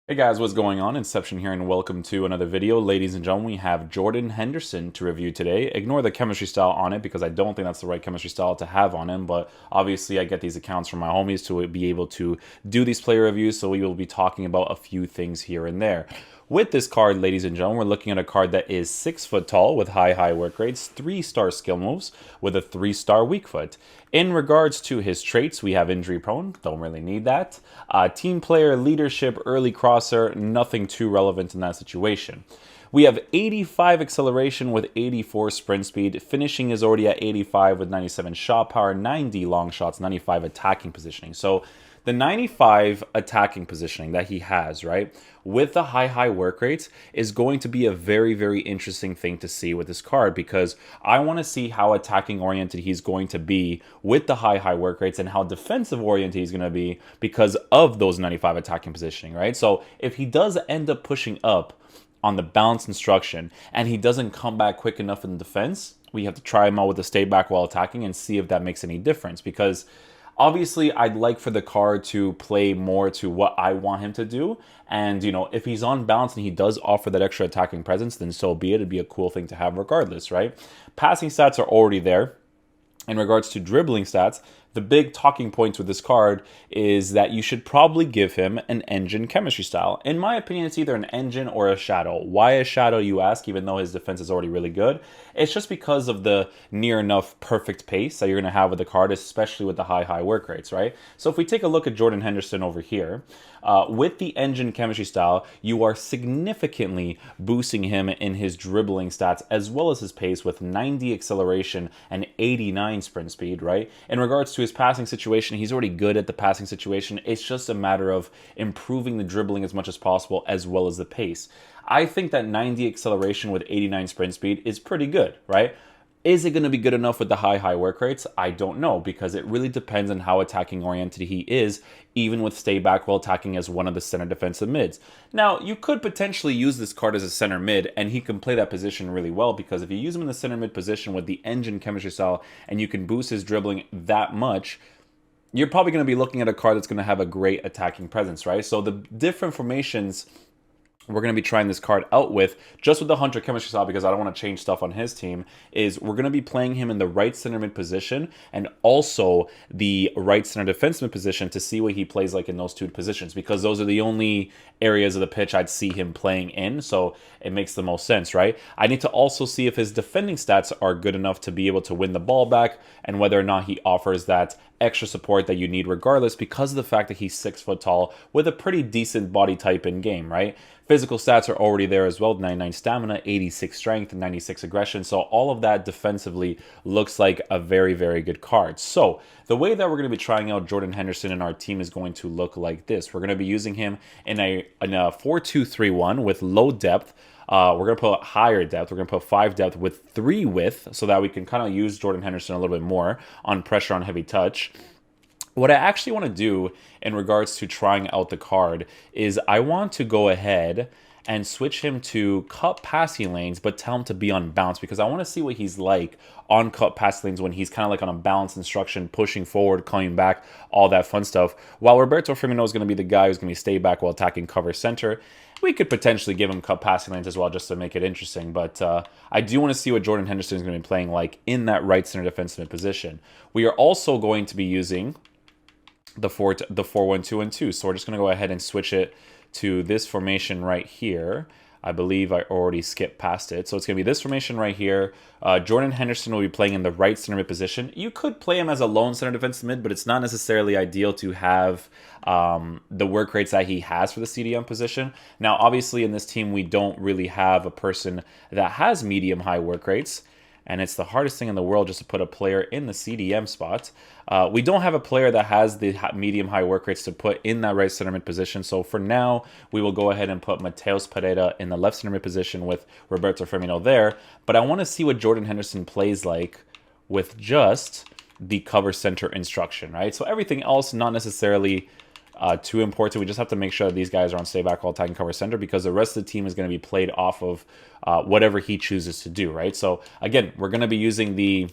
Hey guys, what's going on? Inception here and welcome to another video. Ladies and gentlemen, we have Jordan Henderson to review today. Ignore the chemistry style on it because I don't think that's the right chemistry style to have on him, but obviously I get these accounts from my homies to be able to do these player reviews, so we will be talking about a few things here and there. With this card, ladies and gentlemen, we're looking at a card that is 6 foot tall with high work rates, 3-star skill moves with a 3-star weak foot. In regards to his traits, we have injury prone, don't really need that. Team player, leadership, early crosser, nothing too relevant in that situation. We have 85 acceleration with 84 sprint speed. Finishing is already at 85 with 97 shot power, 90 long shots, 95 attacking positioning. So the 95 attacking positioning that he has, right, with the high work rates is going to be a very interesting thing to see with this card, because I want to see how attacking oriented he's going to be with the high work rates and how defensive oriented he's going to be because of those 95 attacking positioning, right? So if he does end up pushing up on the balance instruction and he doesn't come back quick enough in defense, we have to try him out with the stay back while attacking and see if that makes any difference, because obviously, I'd like for the card to play more to what I want him to do. And, you know, if he's on balance and he does offer that extra attacking presence, then so be it. It'd be a cool thing to have regardless, right? Passing stats are already there. In regards to dribbling stats, the big talking points with this card is that you should probably give him an engine chemistry style. In my opinion, it's either an engine or a shadow. Why a shadow, you ask, even though his defense is already really good? It's just because of the near enough perfect pace that you're going to have with the card, especially with the high work rates, right? So if we take a look at Jordan Henderson over here, with the engine chemistry style, you are significantly boosting him in his dribbling stats as well as his pace with 90 acceleration and 89 sprint speed, right? In regards to his passing situation, he's already good at the passing situation. It's just a matter of improving the dribbling as much as possible as well as the pace. I think that 90 acceleration with 89 sprint speed is pretty good, right? Is it going to be good enough with the high work rates? I don't know, because it really depends on how attacking oriented he is, even with stay back while attacking as one of the center defensive mids. Now, you could potentially use this card as a center mid, and he can play that position really well, because if you use him in the center mid position with the engine chemistry style, and you can boost his dribbling that much, you're probably going to be looking at a card that's going to have a great attacking presence, right? So the different formations we're going to be trying this card out with, just with the Hunter chemistry style, because I don't want to change stuff on his team, is we're going to be playing him in the right center mid position and also the right center defenseman position to see what he plays like in those two positions, because those are the only areas of the pitch I'd see him playing in, so it makes the most sense, right? I need to also see if his defending stats are good enough to be able to win the ball back and whether or not he offers that extra support that you need regardless, because of the fact that he's 6 foot tall with a pretty decent body type in game, right? Physical stats are already there as well, 99 stamina, 86 strength, and 96 aggression. So all of that defensively looks like a very good card. So the way that we're going to be trying out Jordan Henderson in our team is going to look like this. We're going to be using him in a 4-2-3-1 with low depth. We're going to put higher depth. We're going to put 5 depth with 3 width so that we can kind of use Jordan Henderson a little bit more on pressure on heavy touch. What I actually want to do in regards to trying out the card is I want to go ahead and switch him to cut passing lanes, but tell him to be on bounce, because I want to see what he's like on cut passing lanes when he's kind of like on a balance instruction, pushing forward, coming back, all that fun stuff. While Roberto Firmino is going to be the guy who's going to be stay back while attacking cover center, we could potentially give him cut passing lanes as well just to make it interesting. But I do want to see what Jordan Henderson is going to be playing like in that right center defensive position. We are also going to be using the 4-1-2-1-2. So we're just going to go ahead and switch it to this formation right here. I believe I already skipped past it. So it's going to be this formation right here. Jordan Henderson will be playing in the right center mid position. You could play him as a lone center defensive mid, but it's not necessarily ideal to have the work rates that he has for the CDM position. Now, obviously, in this team, we don't really have a person that has medium-high work rates, and it's the hardest thing in the world just to put a player in the CDM spot. We don't have a player that has the medium-high work rates to put in that right center mid position. So for now, we will go ahead and put Mateus Pereira in the left center mid position with Roberto Firmino there. But I want to see what Jordan Henderson plays like with just the cover center instruction, right? So everything else, not necessarily too important. We just have to make sure that these guys are on stay back while attacking cover center, because the rest of the team is going to be played off of whatever he chooses to do, right? So again, we're going to be using the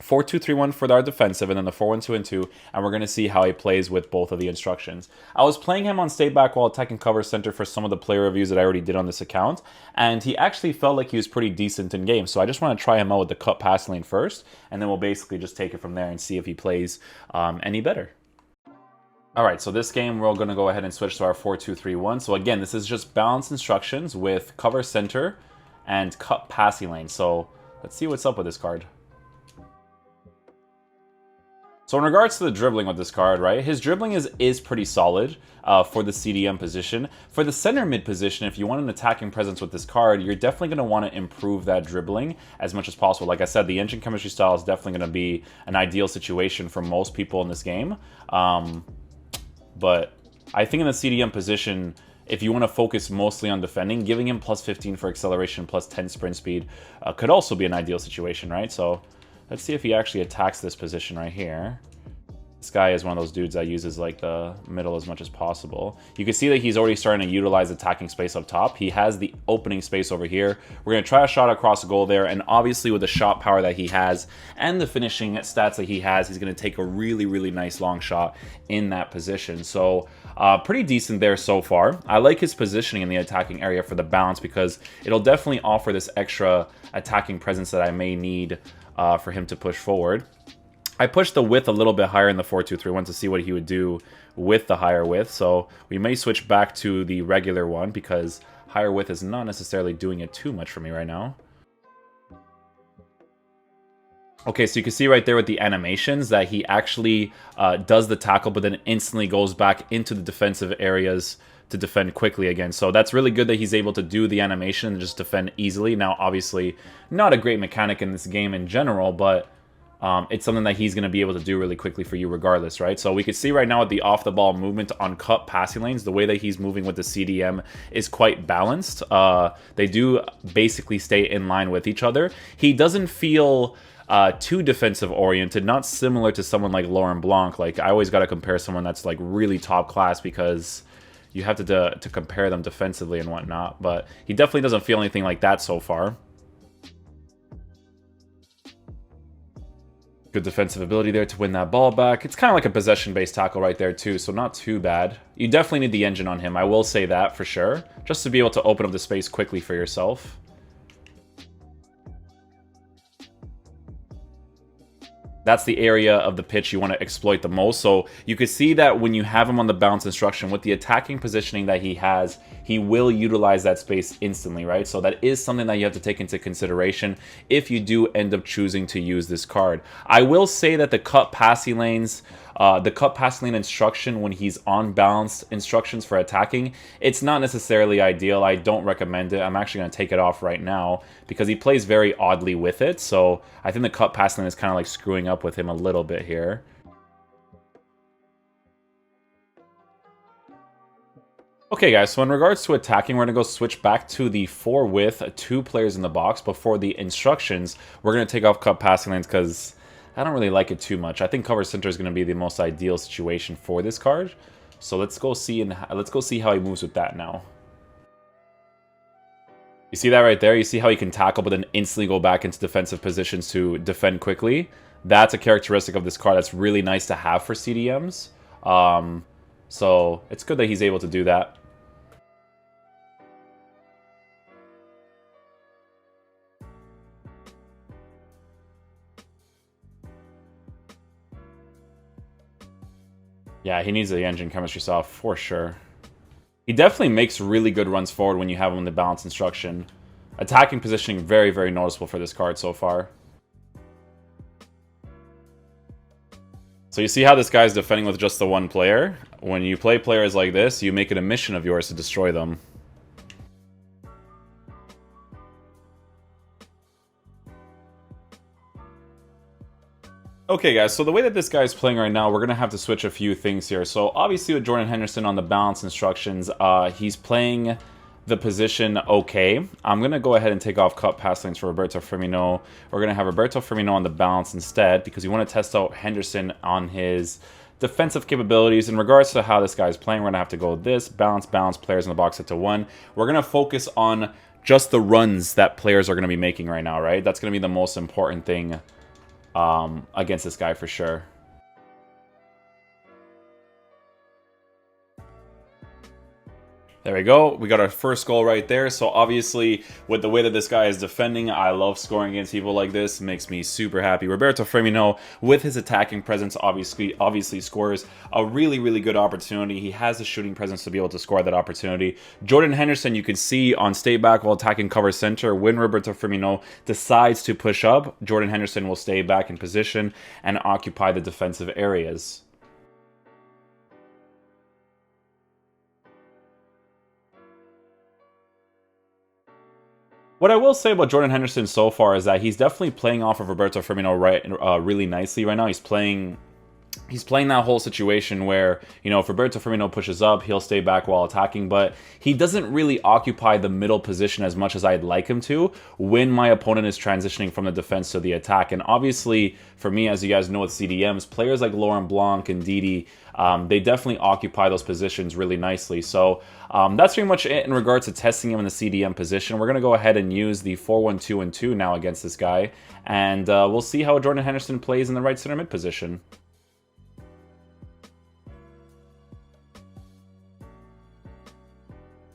4-2-3-1 for our defensive, and then the 4-1-2-2, and we're going to see how he plays with both of the instructions. I was playing him on stay back while attacking cover center for some of the player reviews that I already did on this account, and he actually felt like he was pretty decent in game, so I just want to try him out with the cut pass lane first, and then we'll basically just take it from there and see if he plays any better. Alright, so this game we're going to go ahead and switch to our 4-2-3-1. So again, this is just balanced instructions with cover center and cut passing lane. So let's see what's up with this card. So in regards to the dribbling with this card, right, his dribbling is pretty solid for the CDM position. For the center mid position, if you want an attacking presence with this card, you're definitely going to want to improve that dribbling as much as possible. Like I said, the engine chemistry style is definitely going to be an ideal situation for most people in this game. But I think in the CDM position, if you want to focus mostly on defending, giving him plus 15 for acceleration, plus 10 sprint speed could also be an ideal situation, right? So let's see if he actually attacks this position right here. This guy is one of those dudes that uses like the middle as much as possible. You can see that he's already starting to utilize attacking space up top. He has the opening space over here. We're going to try a shot across the goal there, and obviously with the shot power that he has and the finishing stats that he has, he's going to take a really, really nice long shot in that position. So pretty decent there so far. I like his positioning in the attacking area for the balance because it'll definitely offer this extra attacking presence that I may need for him to push forward. I pushed the width a little bit higher in the 4-2-3-1 to see what he would do with the higher width. So we may switch back to the regular one because higher width is not necessarily doing it too much for me right now. Okay, so you can see right there with the animations that he actually does the tackle, but then instantly goes back into the defensive areas to defend quickly again. So that's really good that he's able to do the animation and just defend easily. Now, obviously, not a great mechanic in this game in general, but it's something that he's going to be able to do really quickly for you regardless, right? So we can see right now with the off-the-ball movement on cut passing lanes, the way that he's moving with the CDM is quite balanced. They do basically stay in line with each other. He doesn't feel too defensive-oriented, not similar to someone like Laurent Blanc. Like, I always got to compare someone that's like really top class because you have to compare them defensively and whatnot. But he definitely doesn't feel anything like that so far. Good defensive ability there to win that ball back. It's kind of like a possession-based tackle right there too, so not too bad. You definitely need the engine on him, I will say that for sure, just to be able to open up the space quickly for yourself. That's the area of the pitch you want to exploit the most. So you can see that when you have him on the bounce instruction, with the attacking positioning that he has, he will utilize that space instantly, right? So that is something that you have to take into consideration if you do end up choosing to use this card. I will say that the cut passing lanes, the cut passing lane instruction when he's on balanced instructions for attacking, it's not necessarily ideal. I don't recommend it. I'm actually going to take it off right now because he plays very oddly with it. So I think the cut passing lane is kind of like screwing up with him a little bit here. Okay guys, so in regards to attacking, we're going to go switch back to the 4 with 2 players in the box. Before the instructions, we're going to take off cut passing lanes because I don't really like it too much. I think cover center is going to be the most ideal situation for this card. So let's go see how he moves with that now. You see that right there? You see how he can tackle but then instantly go back into defensive positions to defend quickly? That's a characteristic of this card that's really nice to have for CDMs. So it's good that he's able to do that. Yeah, he needs the engine chemistry style for sure. He definitely makes really good runs forward when you have him in the balance instruction. Attacking positioning, very, very noticeable for this card so far. So you see how this guy's defending with just the one player? When you play players like this, you make it a mission of yours to destroy them. Okay guys, so the way that this guy's playing right now, we're going to have to switch a few things here. So obviously with Jordan Henderson on the balance instructions, he's playing the position okay. I'm going to go ahead and take off cut pass lanes for Roberto Firmino. We're going to have Roberto Firmino on the balance instead because we want to test out Henderson on his defensive capabilities. In regards to how this guy's playing, we're going to have to go with this. Balance, players in the box set to 1. We're going to focus on just the runs that players are going to be making right now, right? That's going to be the most important thing against this guy for sure. There we go. We got our first goal right there. So obviously, with the way that this guy is defending, I love scoring against people like this. It makes me super happy. Roberto Firmino, with his attacking presence, obviously scores a really, really good opportunity. He has the shooting presence to be able to score that opportunity. Jordan Henderson, you can see on stay back while attacking cover center. When Roberto Firmino decides to push up, Jordan Henderson will stay back in position and occupy the defensive areas. What I will say about Jordan Henderson so far is that he's definitely playing off of Roberto Firmino really nicely right now. He's playing that whole situation where, you know, if Roberto Firmino pushes up, he'll stay back while attacking, but he doesn't really occupy the middle position as much as I'd like him to when my opponent is transitioning from the defense to the attack. And obviously, for me, as you guys know with CDMs, players like Laurent Blanc and Didi, they definitely occupy those positions really nicely. So that's pretty much it in regards to testing him in the CDM position. We're going to go ahead and use the 4-1-2-2 now against this guy, and we'll see how Jordan Henderson plays in the right center mid position.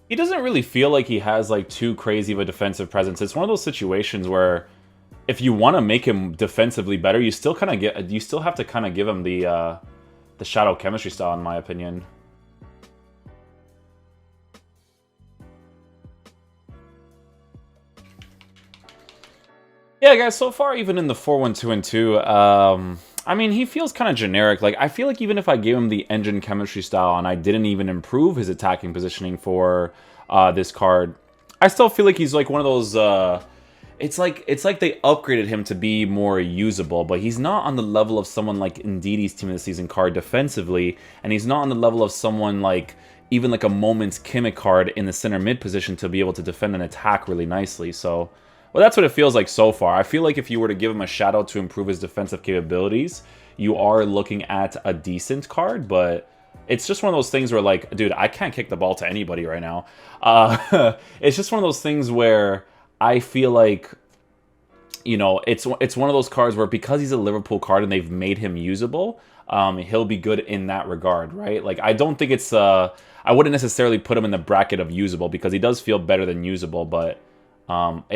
He doesn't really feel like he has like too crazy of a defensive presence. It's one of those situations where if you want to make him defensively better, you still have to kind of give him the shadow chemistry style, in my opinion. Yeah, guys, so far, even in the 4-1-2-2, I mean, he feels kind of generic. Like, I feel like even if I gave him the engine chemistry style and I didn't even improve his attacking positioning for this card, I still feel like he's like one of those... it's like they upgraded him to be more usable, but he's not on the level of someone like Ndidi's Team of the Season card defensively, and he's not on the level of someone like even like a Moments Kimmich card in the center mid position to be able to defend and attack really nicely. So... well, that's what it feels like so far. I feel like if you were to give him a shadow to improve his defensive capabilities, you are looking at a decent card, but it's just one of those things where, like, dude, I can't kick the ball to anybody right now. It's just one of those things where I feel like, you know, it's one of those cards where because he's a Liverpool card and they've made him usable, he'll be good in that regard, right? Like, I don't think it's... I wouldn't necessarily put him in the bracket of usable because he does feel better than usable, but...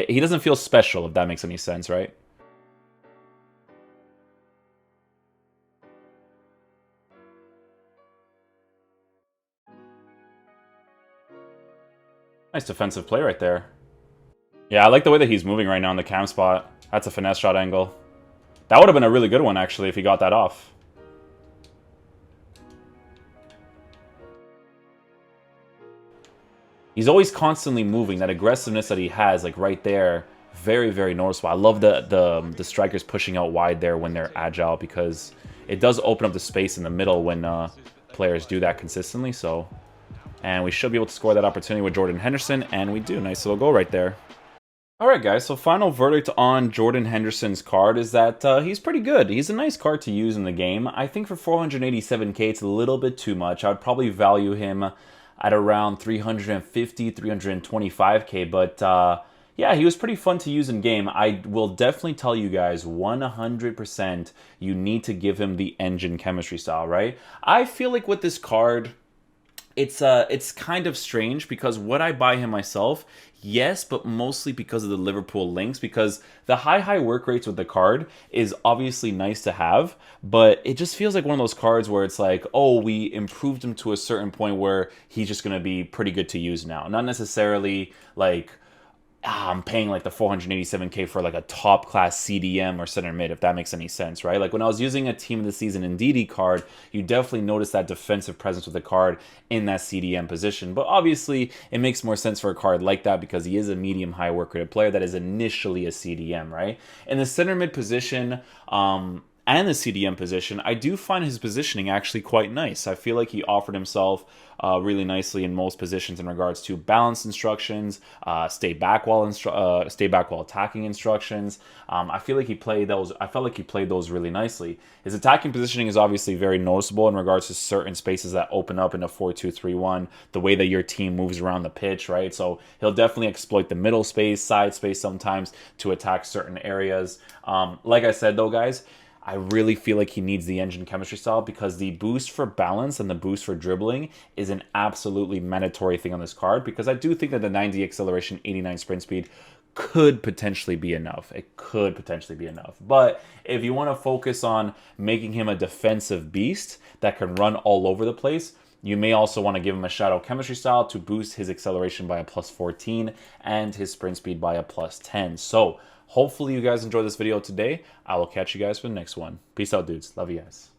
he doesn't feel special, if that makes any sense, right? Nice defensive play right there. Yeah, I like the way that he's moving right now in the cam spot. That's a finesse shot angle. That would have been a really good one, actually, if he got that off. He's always constantly moving. That aggressiveness that he has, like right there, very, very noticeable. I love the strikers pushing out wide there when they're agile, because it does open up the space in the middle when players do that consistently. So, and we should be able to score that opportunity with Jordan Henderson, and we do. Nice little goal right there. Alright guys, so final verdict on Jordan Henderson's card is that he's pretty good. He's a nice card to use in the game. I think for 487k it's a little bit too much. I would probably value him at around 350, 325k, but yeah, he was pretty fun to use in game. I will definitely tell you guys 100% you need to give him the engine chemistry style, right? I feel like with this card, it's kind of strange because would I buy him myself? Yes, but mostly because of the Liverpool links, because the high work rates with the card is obviously nice to have, but it just feels like one of those cards where it's like, oh, we improved him to a certain point where he's just going to be pretty good to use now. Not necessarily like... I'm paying like the 487k for like a top class CDM or center mid, if that makes any sense, right? Like when I was using a Team of the Season Ndidi card, you definitely notice that defensive presence with the card in that CDM position. But obviously, it makes more sense for a card like that because he is a medium high work rate player that is initially a CDM, right? In the center mid position, and the CDM position, I do find his positioning actually quite nice. I feel like he offered himself really nicely in most positions in regards to balance instructions, stay back while attacking instructions. I feel like he played those. I felt like he played those really nicely. His attacking positioning is obviously very noticeable in regards to certain spaces that open up in a 4-2-3-1. The way that your team moves around the pitch, right? So he'll definitely exploit the middle space, side space sometimes to attack certain areas. Like I said though, guys, I really feel like he needs the engine chemistry style because the boost for balance and the boost for dribbling is an absolutely mandatory thing on this card, because I do think that the 90 acceleration, 89 sprint speed could potentially be enough. It could potentially be enough. But if you want to focus on making him a defensive beast that can run all over the place, you may also want to give him a shadow chemistry style to boost his acceleration by a +14 and his sprint speed by a +10. So hopefully you guys enjoyed this video today. I will catch you guys for the next one. Peace out, dudes. Love you guys.